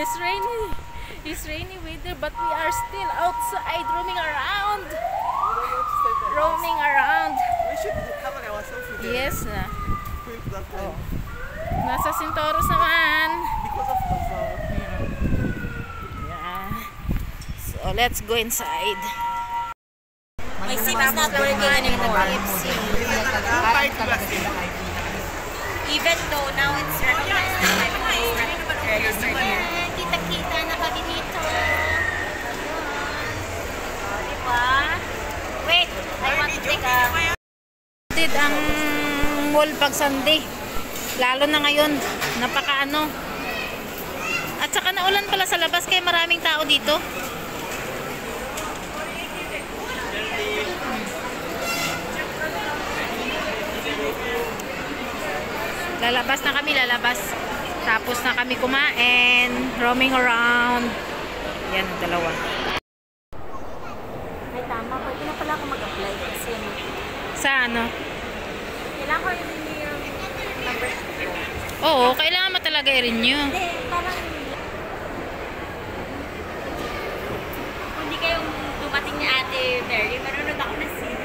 It's rainy. It's rainy weather, but we are still outside roaming around. Roaming around. We should cover ourselves with Yes na. that time. Nasa Sintoros naman. Because of the Yeah. So let's go inside. My SIM is not working anymore. Even though now it's recognized as my phone registered here. Kita-kita na kami dito. Diba? Wait, I want to take a... Did ang mall pag Sunday. Lalo na ngayon, napakaano. At saka naulan pala sa labas kaya maraming tao dito. Lalabas na kami, lalabas. Tapos na kami kumain, roaming around. Yan, ang dalawa. Ay, tama. Pwede na pala ako mag-apply kasi Sa ano? kailangan ko yung number. Oo, kailangan mo talaga i-renew. Hindi, parang kung hindi kayong dumating ni Ate Mary, marunod ako na SIM.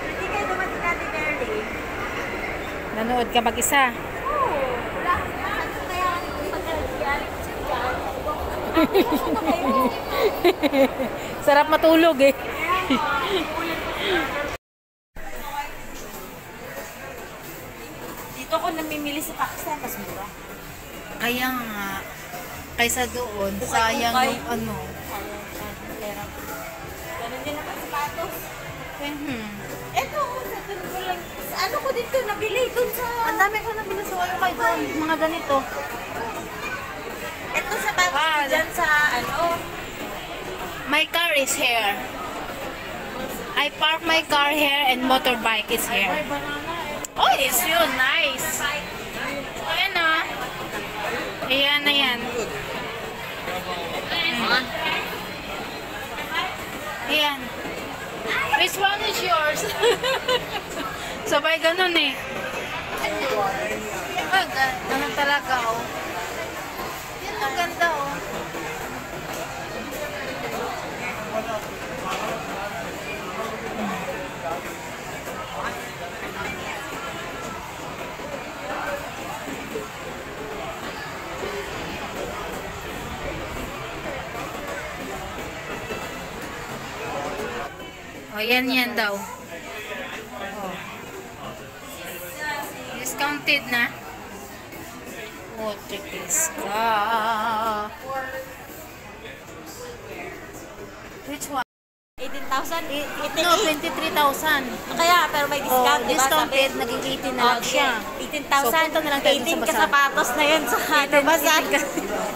Hindi kayo dumating ni Ate Mary. Nanood ka mag-isa. Oo. Wala. Kaya pag-alip siya. Sarap matulog eh. Dito ko namimili sa Pakistan, mas mura. Kaya nga, kaysa doon, sayang Ukay-ukay. yung ano. Ganun din naman sapatos. Hmm. Eto, doon ko lang. Ano ko dito nabili? Doon sa... Ang dami ko nabili sa ano kayo doon. Mga ganito. Eto sapatos ko dyan sa ano. My car is here. I park my car here and motorbike is here. Oh, it's so nice. Ayan na. Ayan na yan. Ayan. Which one is yours? Sabay ganun eh. Ano talaga oh. Yan ang ganda oh. Oh, yan daw. Oh. Discounted na. Oh, tikis ka. Which one? 18,000? No, 23,000. Kaya, pero may discount, Oh, di ba? discounted, naging 18 na lang siya. 18,000. So, punta na lang tayo dun sa 18 ka bazaar. sapatos na yun sa ano, bazaar.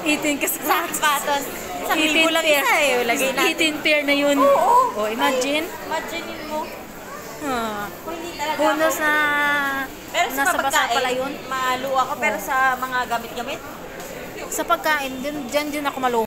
18 ka Sa sapatos. Sa libo lang isa eh. Lagay natin. 18 pair na yun. Oo. Oh, imagine. Imaginein mo. Kung hindi talaga Bonus ako. na Pero sa nasa bazaar pagkain, pala yun. malu ako. Pero sa mga gamit-gamit, Sa pagkain, dyan ako maluho.